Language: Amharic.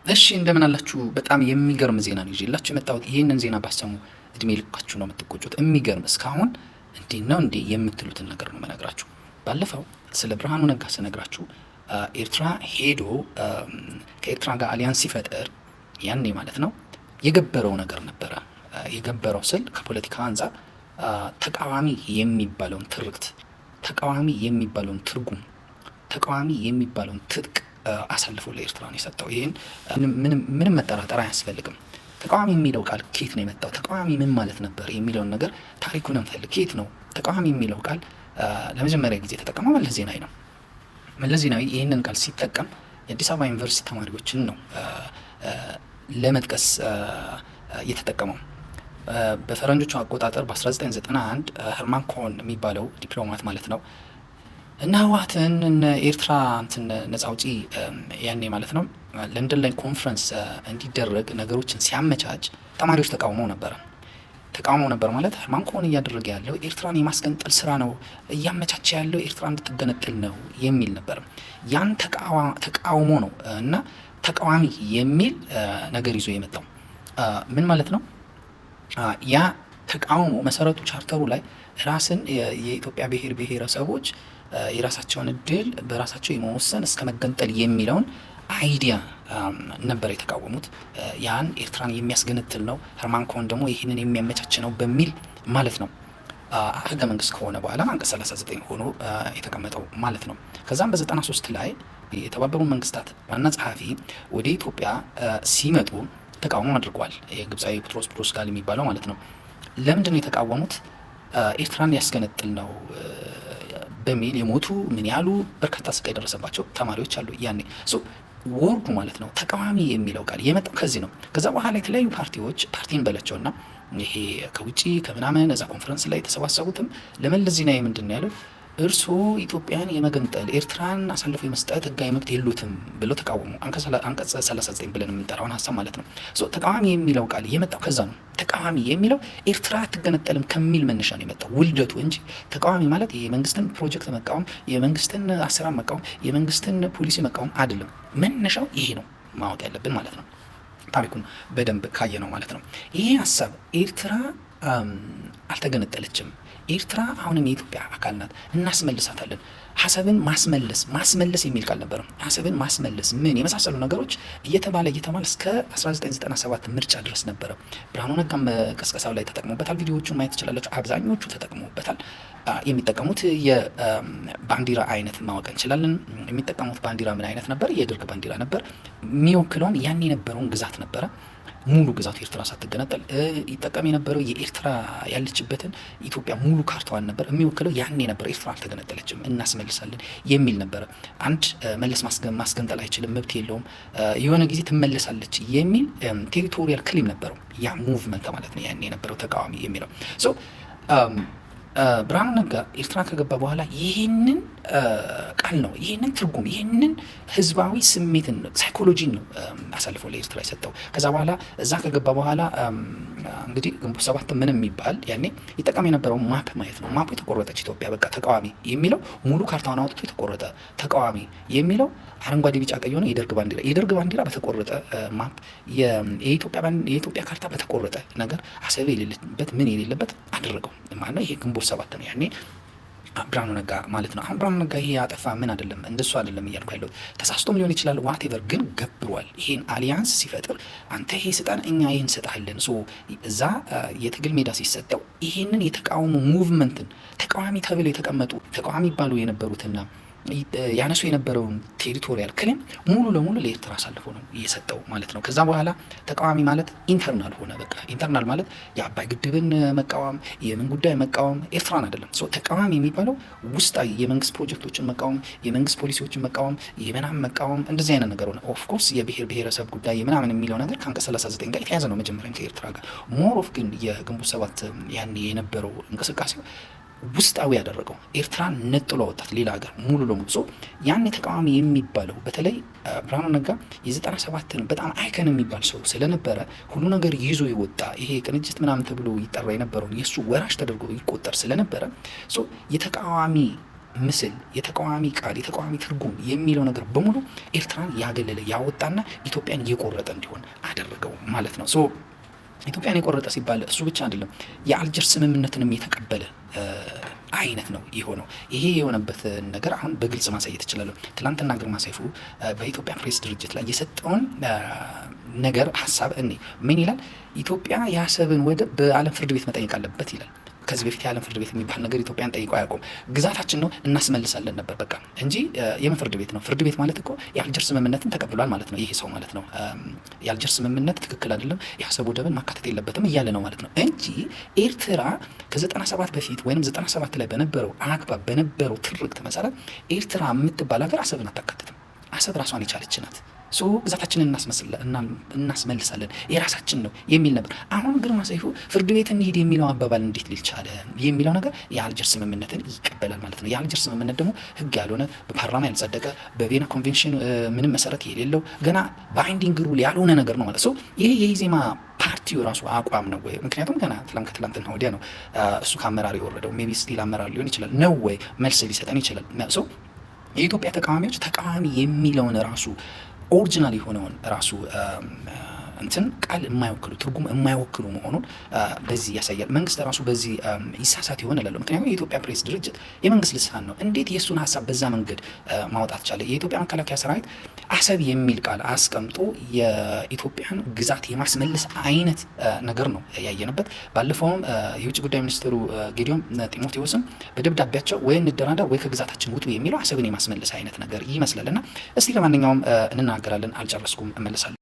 እሺ እንደምን አላችሁ? በጣም የሚገርም ዜና ነው ይዤላችሁ የመጣሁት። ይህንን ዜና ባሰሙ እድሜ ልካችሁ ነው የምትቆጩት። የሚገርም እስካሁን እንዲህ ነው እንዴ የምትሉትን ነገር ነው መነግራችሁ። ባለፈው ስለ ብርሃኑ ነጋ ስነግራችሁ ኤርትራ ሄዶ ከኤርትራ ጋር አሊያንስ ሲፈጠር ያኔ ማለት ነው የገበረው ነገር ነበረ። የገበረው ስል ከፖለቲካ አንጻር ተቃዋሚ የሚባለውን ትርክት፣ ተቃዋሚ የሚባለውን ትርጉም፣ ተቃዋሚ የሚባለውን ትጥቅ አሳልፎ ለኤርትራ ነው የሰጠው። ይህን ምንም መጠራጠር አያስፈልግም። ተቃዋሚ የሚለው ቃል ከየት ነው የመጣው? ተቃዋሚ ምን ማለት ነበር የሚለውን ነገር ታሪኩን እንፈልግ። ከየት ነው ተቃዋሚ የሚለው ቃል ለመጀመሪያ ጊዜ የተጠቀመው? መለስ ዜናዊ ነው። መለስ ዜናዊ ይህንን ቃል ሲጠቀም የአዲስ አበባ ዩኒቨርሲቲ ተማሪዎችን ነው ለመጥቀስ የተጠቀመው። በፈረንጆቹ አቆጣጠር በ1991 ሄርማን ኮሆን የሚባለው ዲፕሎማት ማለት ነው እና ህወሓትን ኤርትራ እንትን ነጻ አውጪ ያኔ ማለት ነው ለንደን ላይ ኮንፈረንስ እንዲደረግ ነገሮችን ሲያመቻች ተማሪዎች ተቃውመው ነበረ። ተቃውመው ነበር ማለት ሄርማን ኮሆን እያደረገ ያለው ኤርትራን የማስገንጠል ስራ ነው፣ እያመቻቸ ያለው ኤርትራ እንድትገነጠል ነው የሚል ነበር። ያን ተቃውሞ ነው እና ተቃዋሚ የሚል ነገር ይዞ የመጣው ምን ማለት ነው? ያ ተቃውሞ መሰረቱ ቻርተሩ ላይ ራስን የኢትዮጵያ ብሔር ብሔረሰቦች የራሳቸውን እድል በራሳቸው የመወሰን እስከ መገንጠል የሚለውን አይዲያ ነበር የተቃወሙት። ያን ኤርትራን የሚያስገነጥል ነው፣ ሄርማን ኮሆን ደግሞ ይህንን የሚያመቻች ነው በሚል ማለት ነው። ህገ መንግስት ከሆነ በኋላ አንቀጽ 39 ሆኖ የተቀመጠው ማለት ነው። ከዛም በ93 ላይ የተባበሩት መንግስታት ዋና ጸሐፊ ወደ ኢትዮጵያ ሲመጡ ተቃውሞ አድርጓል። የግብፃዊ ጴጥሮስ ፕሮስጋል የሚባለው ማለት ነው። ለምንድን ነው የተቃወሙት? ኤርትራን ሊያስገነጥል ነው በሚል የሞቱ ምን ያሉ በርካታ ስቃይ የደረሰባቸው ተማሪዎች አሉ። ያኔ ወርዱ ማለት ነው ተቃዋሚ የሚለው ቃል የመጣው ከዚህ ነው። ከዛ በኋላ የተለያዩ ፓርቲን በለቸውና ይሄ ከውጪ ከምናምን እዛ ኮንፈረንስ ላይ የተሰባሰቡትም ለመለስ ዜናዊ ምንድን ነው ያለው? እርስዎ ኢትዮጵያን የመገንጠል ኤርትራን አሳልፎ የመስጠት ህጋዊ መብት የሉትም ብለው ተቃወሙ። አንቀጽ 39 ብለን የምንጠራውን ሀሳብ ማለት ነው። ተቃዋሚ የሚለው ቃል የመጣው ከዛ ነው። ተቃዋሚ የሚለው ኤርትራ አትገነጠልም ከሚል መነሻ ነው የመጣው ውልደቱ እንጂ ተቃዋሚ ማለት የመንግስትን ፕሮጀክት መቃወም፣ የመንግስትን አሰራር መቃወም፣ የመንግስትን ፖሊሲ መቃወም አይደለም። መነሻው ይሄ ነው ማወቅ ያለብን ማለት ነው። ታሪኩን በደንብ ካየ ነው ማለት ነው። ይሄ ሀሳብ ኤርትራ አልተገነጠለችም፣ ኤርትራ አሁንም የኢትዮጵያ አካል ናት፣ እናስመልሳታለን። ሀሳብን ማስመለስ የሚል ቃል ነበር። ሀሳብን ማስመለስ ምን የመሳሰሉ ነገሮች እየተባለ እስከ 1997 ምርጫ ድረስ ነበረ። ብርሃኑ ነጋም በቀስቀሳው ላይ ተጠቅሞበታል። ቪዲዮዎቹን ማየት ትችላላችሁ። አብዛኞቹ ተጠቅሞበታል። የሚጠቀሙት የባንዲራ አይነት ማወቅ እንችላለን። የሚጠቀሙት ባንዲራ ምን አይነት ነበር? የደርግ ባንዲራ ነበር። የሚወክለውን ያን የነበረውን ግዛት ነበረ። ሙሉ ግዛቱ ኤርትራ ሳትገነጠል ይጠቀም የነበረው የኤርትራ ያለችበትን ኢትዮጵያ ሙሉ ካርታዋን ነበር የሚወክለው። ያኔ ነበር ኤርትራ አልተገነጠለችም እናስመልሳለን የሚል ነበረ። አንድ መለስ ማስገንጠል አይችልም፣ መብት የለውም፣ የሆነ ጊዜ ትመለሳለች የሚል ቴሪቶሪያል ክሌም ነበረው። ያ ሙቭመንት ማለት ነው ያኔ የነበረው ተቃዋሚ የሚለው ብርሃኑ ነጋ ኤርትራ ከገባ በኋላ ይህንን ቃል ነው፣ ይህንን ትርጉም፣ ይህንን ህዝባዊ ስሜትን ሳይኮሎጂን ነው አሳልፎ ለኤርትራ የሰጠው። ከዛ በኋላ እዛ ከገባ በኋላ እንግዲህ ግንቦት ሰባት ምንም የሚባል ያኔ ይጠቀም የነበረው ማፕ ማየት ነው። ማፑ የተቆረጠች ኢትዮጵያ በቃ ተቃዋሚ የሚለው ሙሉ ካርታውን አውጥቶ የተቆረጠ ተቃዋሚ የሚለው አረንጓዴ ቢጫ ቀይ ሆነ የደርግ ባንዲራ በተቆረጠ ማፕ የኢትዮጵያ ካርታ በተቆረጠ ነገር አሰብ የሌለበት ምን የሌለበት አደረገው ማለት ነው። ይሄ ግንቦት ሰባት ነው ያኔ ብርሃኑ ነጋ ማለት ነው። አሁን ብርሃኑ ነጋ ይሄ ያጠፋ ምን አይደለም፣ እንደሱ አይደለም እያልኩ ያለሁት። ተሳስቶም ሊሆን ይችላል ዋቴቨር፣ ግን ገብሯል። ይሄን አሊያንስ ሲፈጥር አንተ ይሄ ስጣን እኛ ይህን እንሰጣለን። እዛ የትግል ሜዳ ሲሰጠው ይሄንን የተቃውሞ ሙቭመንትን ተቃዋሚ ተብለው የተቀመጡ ተቃዋሚ ይባሉ የነበሩትና ያነሱ የነበረውን ቴሪቶሪያል ክሌም ሙሉ ለሙሉ ለኤርትራ አሳልፎ ነው እየሰጠው ማለት ነው። ከዛ በኋላ ተቃዋሚ ማለት ኢንተርናል ሆነ። በቃ ኢንተርናል ማለት የአባይ ግድብን መቃወም፣ የምን ጉዳይ መቃወም ኤርትራን አይደለም። ተቃዋሚ የሚባለው ውስጣዊ የመንግስት ፕሮጀክቶችን መቃወም፣ የመንግስት ፖሊሲዎችን መቃወም፣ የምናምን መቃወም እንደዚህ አይነት ነገር ሆነ። ኦፍኮርስ የብሔር ብሔረሰብ ጉዳይ የምናምን የሚለው ነገር ከአንቀጽ 39 ጋር የተያዘ ነው መጀመሪያ ከኤርትራ ጋር። ሞር ኦፍ ግን የግንቦት ሰባት ያኔ የነበረው እንቅስቃሴው ውስጣዊ ያደረገው ኤርትራን ነጥሎ ወጣት ሌላ ሀገር ሙሉ ለሙሉ ያን ተቃዋሚ የሚባለው በተለይ ብርሃኑ ነጋ የ97 በጣም አይከን የሚባል ሰው ስለነበረ ሁሉ ነገር ይዞ ይወጣ ይሄ ቅንጅት ምናምን ተብሎ ይጠራ የነበረውን የሱ ወራሽ ተደርጎ ይቆጠር ስለነበረ የተቃዋሚ ምስል፣ የተቃዋሚ ቃል፣ የተቃዋሚ ትርጉም የሚለው ነገር በሙሉ ኤርትራን ያገለለ ያወጣና ኢትዮጵያን የቆረጠ እንዲሆን አደረገው ማለት ነው። ኢትዮጵያን የቆረጠ ሲባል እሱ ብቻ አይደለም፣ የአልጀርስ ስምምነትንም የተቀበለ አይነት ነው የሆነው። ይሄ የሆነበት ነገር አሁን በግልጽ ማሳየት እችላለሁ። ትላንትና ግርማ ሰይፉ በኢትዮጵያ ፕሬስ ድርጅት ላይ የሰጠውን ነገር ሀሳብ ምን ይላል? ኢትዮጵያ የአሰብን ወደብ በዓለም ፍርድ ቤት መጠየቅ አለበት ይላል። ከዚህ በፊት የዓለም ፍርድ ቤት የሚባል ነገር ኢትዮጵያን ጠይቆ አያውቁም። ግዛታችን ነው እናስመልሳለን ነበር በቃ እንጂ የምን ፍርድ ቤት ነው? ፍርድ ቤት ማለት እኮ የአልጀርስ ስምምነትን ተቀብሏል ማለት ነው ይሄ ሰው ማለት ነው። የአልጀርስ ስምምነት ትክክል አይደለም፣ የአሰብ ወደብን ማካተት የለበትም እያለ ነው ማለት ነው እንጂ ኤርትራ ከ97 በፊት ወይም 97 ላይ በነበረው አግባብ በነበረው ትርክት መሰረት ኤርትራ የምትባል ሀገር አሰብን አታካትትም። አሰብ ራሷን የቻለች ናት። ግዛታችንን እናስመልሳለን የራሳችን ነው የሚል ነበር። አሁን ግርማ ሰይፉ ፍርድ ቤት እንሂድ የሚለው አባባል እንዴት ሊል ቻለ የሚለው ነገር የአልጀርስ ስምምነትን ይቀበላል ማለት ነው። የአልጀርስ ስምምነት ደግሞ ህግ ያልሆነ በፓርላማ ያልጸደቀ በቬና ኮንቬንሽን ምንም መሰረት የሌለው ገና ባይንዲንግ ሩል ያልሆነ ነገር ነው ማለት ይሄ የኢዜማ ፓርቲው ራሱ አቋም ነው ወይ? ምክንያቱም ገና ከትላንትና ወዲያ ነው እሱ ከአመራር የወረደው። ሜቢ ስቲል አመራር ሊሆን ይችላል ነው ወይ መልስ ሊሰጠን ይችላል። የኢትዮጵያ ተቃዋሚዎች ተቃዋሚ የሚለውን ራሱ ኦሪጂናል የሆነውን ራሱ እንትን ቃል የማይወክሉ ትርጉም የማይወክሉ መሆኑን በዚህ ያሳያል። መንግስት ራሱ በዚህ ይሳሳት ይሆን እላለሁ። ምክንያቱም የኢትዮጵያ ፕሬስ ድርጅት የመንግስት ልሳን ነው። እንዴት የእሱን ሀሳብ በዛ መንገድ ማውጣት ቻለ? የኢትዮጵያ መከላከያ ሰራዊት አሰብ የሚል ቃል አስቀምጦ የኢትዮጵያን ግዛት የማስመለስ አይነት ነገር ነው ያየንበት። ባለፈውም የውጭ ጉዳይ ሚኒስትሩ ጌዲዮን ጢሞቴዎስም በደብዳቤያቸው ወይ እንደራደር ወይ ከግዛታችን ውጡ የሚለው አሰብን የማስመለስ አይነት ነገር ይመስላል። እና እስቲ ለማንኛውም እንናገራለን። አልጨረስኩም፣ እመለሳለሁ።